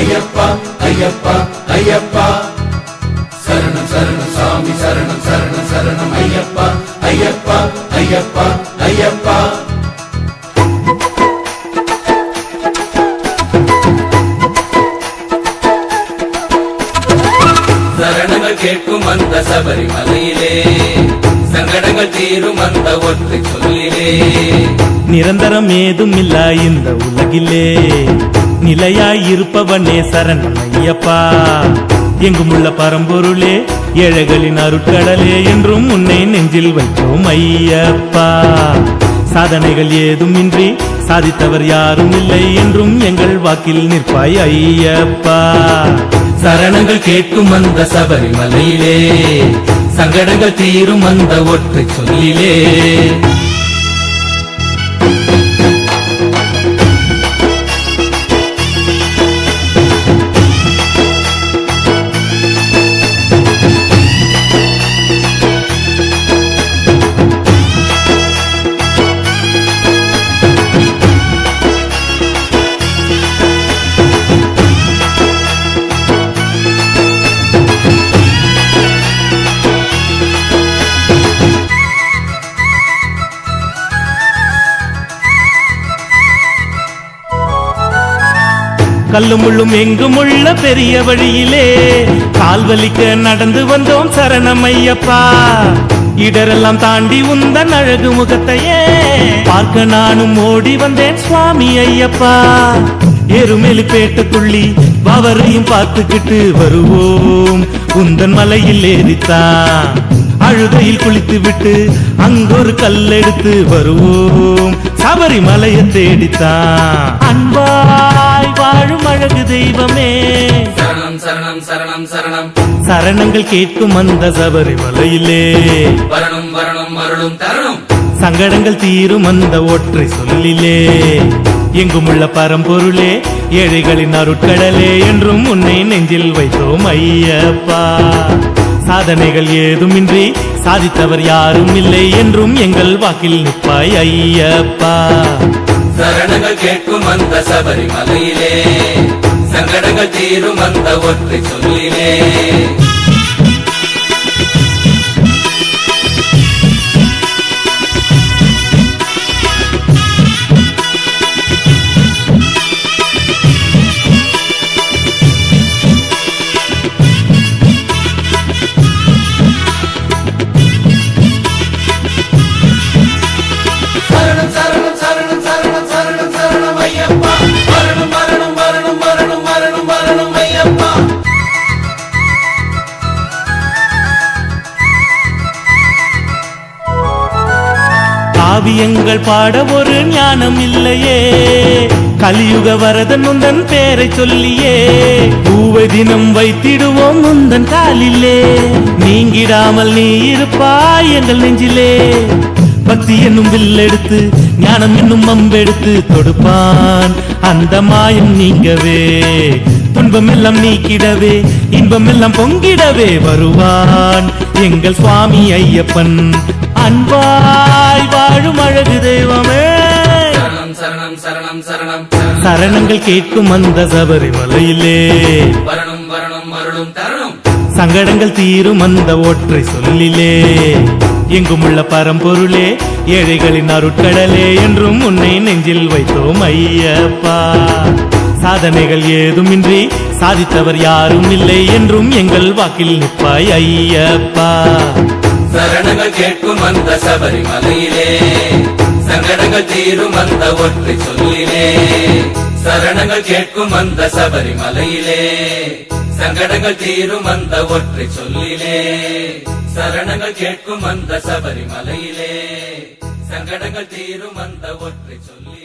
ஐயப்பா ஐயப்பா ஐயப்பா சரணம் சரணம் சாமி சரணம் சரணம் சரணம் ஐயப்பா ஐயப்பா ஐயப்பா ஐயப்பா சரணங்கள் கேட்கும் அந்த சபரிமலையிலே சங்கடங்கள் தீரும் அந்த ஒற்றை சொல்லிலே நிரந்தரம் ஏதும் இல்ல இந்த உலகிலே நிலையாயிருப்பவனே சரணம் ஐயப்பா எங்குமுள்ள பரம்பொருளே ஏழைகளின் அருட்கடலே என்றும் உன்னை நெஞ்சில் வைத்தோம் ஐயப்பா சாதனைகள் ஏதும் இன்றி சாதித்தவர் யாரும் இல்லை என்றும் எங்கள் வாக்கில் நிற்பாய் ஐயப்பா சரணங்கள் கேட்கும் அந்த சபரிமலையிலே சங்கடங்கள் தீரும் அந்த ஒற்றை சொல்லிலே கல்லும் முள்ளும் எங்கும் உள்ள பெரிய வழியிலே கால்வலிக்க நடந்து வந்தோம் சரணம் ஐயப்பா இடரெல்லாம் தாண்டி உந்தன் அழகு முகத்தையே பார்க்க நானும் ஓடி வந்தேன் சுவாமி ஐயப்பா எருமேலி பேட்டுக்குள்ளி அவரையும் பார்த்துக்கிட்டு வருவோம் உந்தன் மலையில் ஏறித்தான் அழுதையில் குளித்து விட்டு அங்கொரு கல்லெடுத்து வருவோம் சபரிமலையை தேடித்தான் அன்பாய் வாழும் அழகு தெய்வமே சரணம் சரணம் சரணம் சரணம் சரணங்கள் கேட்கும் அந்த சபரிமலையிலே வரணும் வரணும் அருளும் தரணும் சங்கடங்கள் தீரும் அந்த ஒற்றை சொல்லிலே எங்குமுள்ள பரம்பொருளே ஏழைகளின் அருட்கடலே என்றும் உன்னை நெஞ்சில் வைத்தோம் ஐயப்பா சாதனைகள் ஏதுமின்றி சாதித்தவர் யாரும் இல்லை என்றும் எங்கள் வாக்கில் நிற்பாய் ஐயப்பா சரணங்கள் கேட்கும் அந்த சபரிமலையிலே சங்கடங்கள் தீரும் அந்த ஒற்றை சொல்லிலே காவியங்கள் பாட ஒரு ஞானம் இல்லையே கலியுக வரதன் உந்தன் பேரை சொல்லியே பூவை தினம் வைத்திடுவோம் உந்தன் காலிலே நீங்கிடாமல் நீ இருப்பாய் எங்கள் நெஞ்சிலே பக்தி என்னும் வில்லெடுத்து ஞானம் என்னும் அம்பெடுத்து தொடுப்பான் அந்த மாயம் நீங்கவே துன்பம் எல்லாம் நீக்கிடவே இன்பம் எல்லாம் பொங்கிடவே வருவான் எங்கள் சுவாமி ஐயப்பன் அன்பாய் வாழும் அழகு தெய்வமே சரணம் சரணம் சரணம் சரணம் சரணங்கள் கேட்கும் அந்த சபரிமலையிலே வரணும் வரணும் அருளும் தரணும் சங்கடங்கள் தீரும் அந்த ஒற்றை சொல்லிலே எங்குமுள்ள பரம்பொருளே ஏழைகளின் அருட்கடலே என்றும் உன்னை நெஞ்சில் வைத்தோம் ஐயப்பா சாதனைகள் ஏதுமின்றி சாதித்தவர் யாரும் இல்லை என்றும் எங்கள் வாக்கில் நிற்பாய் ஐயப்பா சரணங்கள் கேட்கும் அந்த சபரிமலையிலே சங்கடங்கள் தீரும் அந்த ஒற்றை சொல்லிலே சரணங்கள் கேட்கும் அந்த சபரிமலையிலே சங்கடங்கள் தீரும் அந்த ஒற்றை சொல்லிலே சரணங்கள் கேட்கும் அந்த சபரிமலையிலே சங்கடங்கள் தீரும் அந்த ஒற்றை சொல்லிலே